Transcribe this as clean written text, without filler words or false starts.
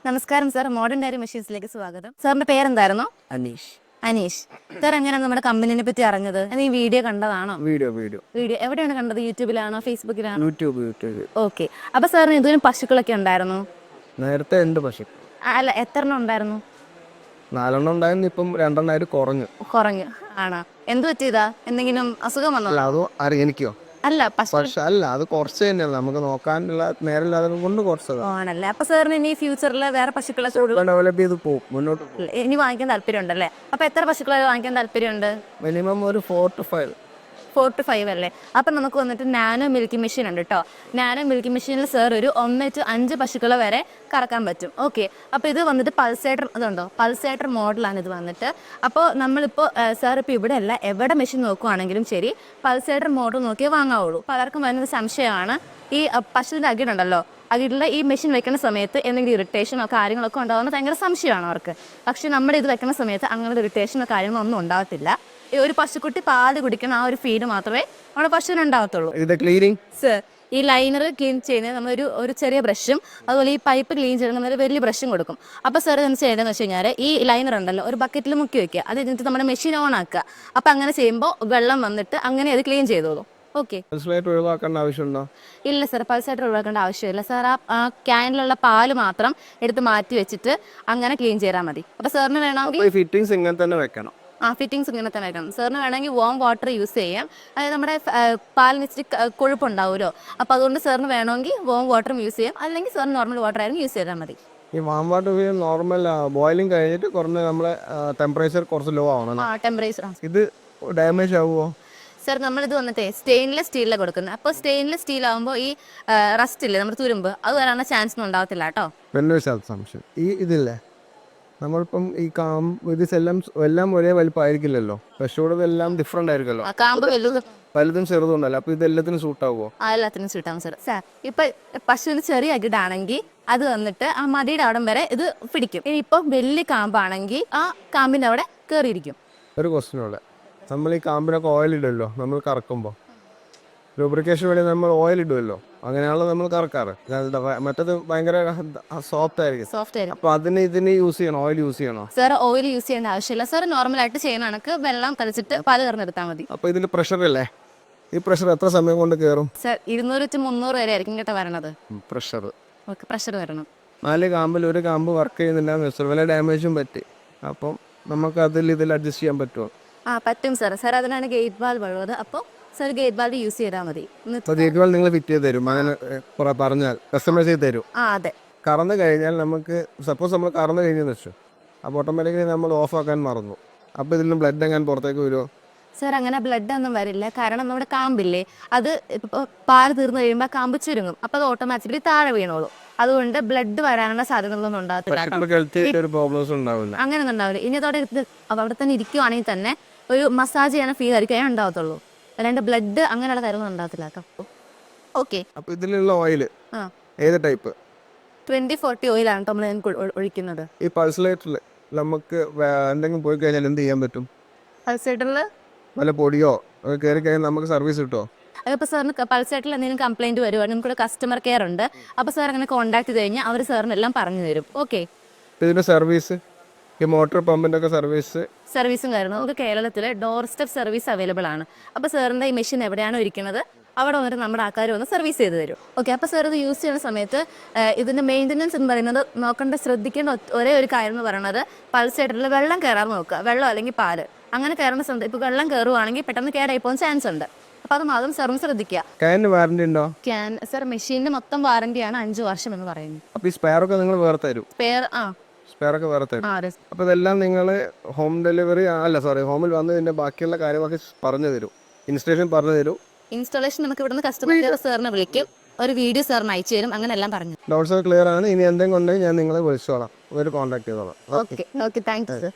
നമസ്കാരം sir, modern diary മെഷീൻസിലേക്ക് സ്വാഗതം. സാറിന്റെ പേരെന്തായിരുന്നു? അനീഷ്. അനീഷ്. സാർ എങ്ങനെയാണ് നമ്മുടെ കമ്പനിനെ പറ്റി അറിഞ്ഞത്? ഈ വീഡിയോ കണ്ടതാണോ? വീഡിയോ വീഡിയോ എവിടെയാണ് കണ്ടത്? യൂട്യൂബിലാണോ ഫേസ്ബുക്കിലാണോ? യൂട്യൂബ്. ഓക്കെ. അപ്പൊ സാറിന് ഇതിനും പശുക്കളൊക്കെ ഉണ്ടായിരുന്നു? നേരത്തെ ഉണ്ട് പശു. അല്ല, എത്ര എണ്ണം ഉണ്ടായിരുന്നു? 4 ഉണ്ടായിരുന്നു, ഇപ്പം 2 കുറഞ്ഞു. കുറഞ്ഞു ആണോ? എന്ത് പറ്റിയതാ? എന്തെങ്കിലും അസുഖം വന്നോ? അല്ല, അത് എനിക്കോ? അല്ല, പക്ഷെ അല്ല, അത് കുറച്ച് തന്നെയല്ല, നമുക്ക് നോക്കാനുള്ള നേരമില്ലാതെ കൊണ്ട് കുറച്ചത് ആണല്ലേ. അപ്പൊ സാറിന് ഇനി ഫ്യൂച്ചറിൽ വേറെ പശുക്കളെ ഡെവലപ്പ് ചെയ്ത് പോകും, മുന്നോട്ട് പോകും. ഇനി വാങ്ങിക്കാൻ താല്പര്യം ഉണ്ടല്ലേ? അപ്പൊ എത്ര പശുക്കളെ വാങ്ങിക്കാൻ താല്പര്യമുണ്ട്? മിനിമം ഒരു 4 to 5. 4 to 5 അല്ലേ? അപ്പം നമുക്ക് വന്നിട്ട് നാനോ മിൽക്കിംഗ് മെഷീൻ ഉണ്ട് കേട്ടോ. നാനോ മിൽക്കിംഗ് മെഷീനിൽ സാർ ഒരു 1 to 5 പശുക്കളെ വരെ കറക്കാൻ പറ്റും. ഓക്കെ. അപ്പോൾ ഇത് വന്നിട്ട് പൾസേറ്റർ ഇതുണ്ടോ, പൾസേറ്റർ മോഡലാണ് ഇത് വന്നിട്ട്. അപ്പോൾ നമ്മളിപ്പോൾ സാർ ഇപ്പോൾ ഇവിടെ അല്ല, എവിടെ മെഷീൻ നോക്കുവാണെങ്കിലും ശരി പൾസേറ്റർ മോഡൽ നോക്കിയേ വാങ്ങാവുള്ളൂ. പലർക്കും വരുന്നൊരു സംശയമാണ്, ഈ പശുവിൻ്റെ അകിടുണ്ടല്ലോ, അകിടിൽ ഈ മെഷീൻ വെക്കുന്ന സമയത്ത് എന്തെങ്കിലും ഇറിറ്റേഷനോ കാര്യങ്ങളൊക്കെ ഉണ്ടാകുന്ന ഭയങ്കര സംശയമാണ് അവർക്ക്. പക്ഷേ നമ്മുടെ ഇത് വെക്കുന്ന സമയത്ത് അങ്ങനെ ഇറിറ്റേഷനോ കാര്യങ്ങളോ ഒന്നും ഉണ്ടാകത്തില്ല. ഒരു പശുക്കുട്ടി പാല് കുടിക്കുന്ന ആ ഒരു ഫീഡ് മാത്രമേ നമ്മുടെ പശുവിന് ഉണ്ടാകത്തുള്ളൂ. സർ, ഈ ലൈനർ ക്ലീൻ ചെയ്യുന്നത് നമ്മളൊരു ചെറിയ ബ്രഷും അതുപോലെ ഈ പൈപ്പ് ക്ലീൻ ചെയ്യുന്നത് നമ്മളൊരു വലിയ ബ്രഷും കൊടുക്കും. അപ്പോൾ സാർ എന്ത് ചെയ്യേണ്ടതെന്ന് വെച്ച് കഴിഞ്ഞാൽ ഈ ലൈനർ ഉണ്ടല്ലോ ഒരു ബക്കറ്റിൽ മുക്കി വെക്കുക, അത് കഴിഞ്ഞിട്ട് നമ്മുടെ മെഷീൻ ഓൺ ആക്കുക. അപ്പോൾ അങ്ങനെ ചെയ്യുമ്പോൾ വെള്ളം വന്നിട്ട് അങ്ങനെ അത് ക്ലീൻ ചെയ്തോളൂ. ഓക്കെ. ഒഴിവാക്കേണ്ട ആവശ്യമുണ്ടോ? ഇല്ല സാർ, പൾസായിട്ട് ഒഴിവാക്കേണ്ട ആവശ്യമില്ല സാർ. ആ ക്യാനിലുള്ള പാല് മാത്രം എടുത്ത് മാറ്റി വെച്ചിട്ട് അങ്ങനെ ക്ലീൻ ചെയ്താൽ മതി. അപ്പോൾ സാറിന് വേണമെങ്കിൽ ഫിറ്റിംഗ്സ് ഇങ്ങനെ തന്നെ വെക്കണം. ഫിറ്റിംഗ്സ് ഇങ്ങനെ തന്നെ വെക്കണം. സാറിന് വേണമെങ്കിൽ വാം വാട്ടർ യൂസ് ചെയ്യാം. അതായത് നമ്മുടെ പാലിന് ഇച്ചിരി കൊഴുപ്പുണ്ടാവുമല്ലോ, അപ്പോൾ അതുകൊണ്ട് സാറിന് വേണമെങ്കിൽ വാം വാട്ടറും യൂസ് ചെയ്യാം, അല്ലെങ്കിൽ സാറിന് നോർമൽ വാട്ടർ ആയാലും യൂസ് ചെയ്താൽ മതി. ഈ വാം വാട്ടർ നോർമൽ ബോയിലിംഗ് കഴിഞ്ഞിട്ട് കുറഞ്ഞ നമ്മളെ ടെമ്പറേച്ചർ കുറച്ച് ലോ ആവണം. ടെമ്പറേച്ചർ ഇത് ഡാമേജ് ആവുമോ? സാർ, നമ്മളിത് വന്നിട്ട് സ്റ്റെയിൻലെസ് സ്റ്റീലിലാണ് കൊടുക്കുന്നത്. അപ്പോൾ സ്റ്റെയിൻലെസ് സ്റ്റീൽ ആകുമ്പോൾ ഈ റസ്റ്റ് ഇല്ലേ, നമ്മുടെ തുരുമ്പ്, അത് വരാനുള്ള ചാൻസ് ഒന്നും ഉണ്ടാകത്തില്ല കേട്ടോ. പിന്നെ സംശയം, ഈ ഇതില്ലേ നമ്മളിപ്പം ഈ ഇത് എല്ലാം ഒരേ വലിപ്പമായിരിക്കില്ലല്ലോ, പശുവിടെ എല്ലാം ഡിഫറെന്റ് ആയിരിക്കുമല്ലോ. കാമ്പ് വലുതും ചെറുതുണ്ടല്ലോ, അപ്പൊ ഇത് എല്ലാത്തിനും സൂട്ടാവോ? എല്ലാത്തിനും സൂട്ടാവും സാർ. സാർ, ഇപ്പൊ പശുവിന് ചെറിയ അകിടാണെങ്കിൽ അത് വന്നിട്ട് ആ മടിയുടെ അവിടം വരെ ഇത് പിടിക്കും. ഇനി ഇപ്പൊ വലിയ കാമ്പാണെങ്കിൽ ആ കാമ്പിന്റെ അവിടെ കയറിയിരിക്കും. ഒരു ക്വസ്റ്റ്യൻ ഉള്ള, നമ്മൾ ഈ കാമ്പിനൊക്കെ ഓയിൽ ഇടുമല്ലോ നമ്മൾ കറക്കുമ്പോൾ, ലൂബ്രിക്കേഷൻ വേണ്ടി നമ്മൾ ഓയിൽ ഇടുമല്ലോ, അങ്ങനെയാണല്ലോ നമ്മൾ കറക്കാറ്. മറ്റത് ഭയങ്കര സോഫ്റ്റ് ആയിരിക്കും. അപ്പൊ ഇതിന് യൂസ് ചെയ്യണോ, ഓയിൽ യൂസ് ചെയ്യണോ? സാർ, ഓയിൽ യൂസ് ചെയ്യേണ്ട ആവശ്യമില്ല സാർ. നോർമലായിട്ട് ചെയ്യുന്ന കണക്ക് വെള്ളം തളിച്ചിട്ട് പാല് കറന്നെടുത്താൽ മതി. അപ്പൊ ഇതിൽ പ്രഷർ ഇല്ലേ? ഈ പ്രഷർ എത്ര സമയം കൊണ്ട് കയറും? സാർ, 200 to 300 വരെ ആയിരിക്കും കേട്ടോ വരണത്. പ്രഷർ വരണം. 4 കാമ്പിൽ ഒരു കാമ്പ് വർക്ക് ചെയ്യുന്നില്ല, വല്ല ഡാമേജും പറ്റി. അപ്പം നമുക്ക് ഇതിൽ അഡ്ജസ്റ്റ് ചെയ്യാൻ പറ്റുമോ? പറ്റും സാർ. സാർ, അതിനാണ് ഗേറ്റ് വാൽവ് ഉള്ളത്. അപ്പോൾ സാർ ഗേറ്റ് വാൽവ് യൂസ് ചെയ്താൽ മതി. ഗേറ്റ് വാൽവ് നിങ്ങൾ ഫിറ്റ് ചെയ്ത് തരും, അങ്ങനെ പറഞ്ഞാൽ കസ്റ്റമൈസ് ചെയ്ത് തരും. അതെ. കറന്നു കഴിഞ്ഞാൽ നമുക്ക് സപ്പോസ് നമ്മൾ കറന്നു കഴിഞ്ഞെന്ന് വെച്ചു, അപ്പോൾ ഓട്ടോമാറ്റിക്കലി നമ്മൾ ഓഫ് ആക്കാൻ മറന്നു, അപ്പോൾ ഇതിൽ നിന്ന് ബ്ലഡ് എങ്ങനെ പുറത്തേക്ക് വരുമോ? സാർ, അങ്ങനെ ബ്ലഡ് ഒന്നും വരില്ല. കാരണം നമ്മുടെ കാമ്പില്ലേ, അത് ഇപ്പോൾ പാല് തീർന്നു കഴിയുമ്പോൾ കാമ്പ് ചുരുങ്ങും, അപ്പോൾ അത് ഓട്ടോമാറ്റിക്കലി താഴെ വീണോളൂ. അതുകൊണ്ട് ബ്ലഡ് വരാനുള്ള സാധ്യതകളൊന്നും ഉണ്ടാകത്തില്ല. അങ്ങനെയൊന്നും ഉണ്ടാവില്ല. ഇനി അതോടെ അവിടെ തന്നെ ഇരിക്കുവാണെങ്കിൽ തന്നെ ഒരു മസാജ് ചെയ്യണ ഫീൽ ആയിരിക്കും ഉണ്ടാകത്തുള്ളൂ, അല്ലാണ്ട് ബ്ലഡ് അങ്ങനെയുള്ള കാര്യമൊന്നും ഉണ്ടാകത്തില്ല കേട്ടോ. ഓക്കെ. അപ്പോൾ ഇതിലുള്ള ഓയിൽ ഏത് ടൈപ്പ്? 2040 ഓയിലാണ് നമ്മൾ ഒഴിക്കുന്നത്. ഈ പൾസേറ്ററിൽ നമുക്ക് എന്തെങ്കിലും പോയി കഴിഞ്ഞാൽ എന്ത് ചെയ്യാൻ പറ്റും? പൾസേറ്ററിൽ വല്ല പൊടിയോ കയറി കഴിഞ്ഞാൽ നമുക്ക് സർവീസ് കിട്ടുമോ? അതിപ്പോൾ സാറിന് പൾസേറ്ററിൽ എന്തെങ്കിലും കംപ്ലൈൻറ്റ് വരുവാണെങ്കിൽ നമുക്കിവിടെ കസ്റ്റമർ കെയർ ഉണ്ട്. അപ്പോൾ സാർ അങ്ങനെ കോൺടാക്ട് ചെയ്ത് കഴിഞ്ഞാൽ അവർ സാറിനെല്ലാം പറഞ്ഞു തരും. ഓക്കെ. ഇതിൻ്റെ സർവീസ്, ഈ മോട്ടോർ പമ്പിൻ്റെ ഒക്കെ സർവീസും കാര്യങ്ങളും നമുക്ക് കേരളത്തിൽ ഡോർ സ്റ്റെപ്പ് സർവീസ് അവൈലബിൾ ആണ്. അപ്പോൾ സാറിൻ്റെ ഈ മെഷീൻ എവിടെയാണോ ഇരിക്കുന്നത് അവിടെ വന്നിട്ട് നമ്മുടെ ആൾക്കാർ വന്ന് സർവീസ് ചെയ്ത് തരും. ഓക്കെ. അപ്പോൾ സാർ ഇത് യൂസ് ചെയ്യുന്ന സമയത്ത് ഇതിൻ്റെ മെയിൻ്റനൻസ് എന്ന് പറയുന്നത് ശ്രദ്ധിക്കേണ്ട ഒരേ ഒരു കാര്യം എന്ന് പറയുന്നത് പൾസേറ്ററിൽ വെള്ളം കയറാൻ നോക്കുക. വെള്ളം അല്ലെങ്കിൽ പാല് അങ്ങനെ കയറുന്ന സമയത്ത് ഇപ്പോൾ വെള്ളം കയറുവാണെങ്കിൽ പെട്ടെന്ന് കേടായി പോകാൻ ചാൻസ് ഉണ്ട്. അപ്പോൾ അത് മാത്രം സാറും ശ്രദ്ധിക്കുക. വാറന്റി ഉണ്ടോ? സാർ, മെഷീനിന് മൊത്തം വാറന്റിയാണ് 5 വർഷം എന്ന് പറയുന്നത്. അപ്പോൾ ഈ സ്പെയർ ഒക്കെ നിങ്ങൾ വേറെ തരും? സ്പെയർ ഒക്കെ വേറെ തരും. അപ്പോൾ ഇതെല്ലാം നിങ്ങൾ ഹോം ഡെലിവറി ഹോമിൽ വന്ന് ഇതിന്റെ ബാക്കിയുള്ള കാര്യങ്ങളൊക്കെ പറഞ്ഞു തരും, ഇൻസ്റ്റലേഷൻ പറഞ്ഞു തരും. ഇൻസ്റ്റാളേഷൻ നമുക്ക് ഇവിടുന്ന് കസ്റ്റമർ കെയർ സാറിനെ വിളിക്കും, ഒരു വീഡിയോ സാറിന് അയച്ചു തരും, അങ്ങനെ എല്ലാം പറഞ്ഞു. ഡൗട്ട്സ് ക്ലിയർ ആണ്. ഇനി എന്തെങ്കിലും ഉണ്ടെങ്കിൽ ഞാൻ നിങ്ങളെ വിളിച്ചോളാം, ഒരു കോൺടാക്ട് ചെയ്തോളാം. ഓക്കെ. Thank you sir.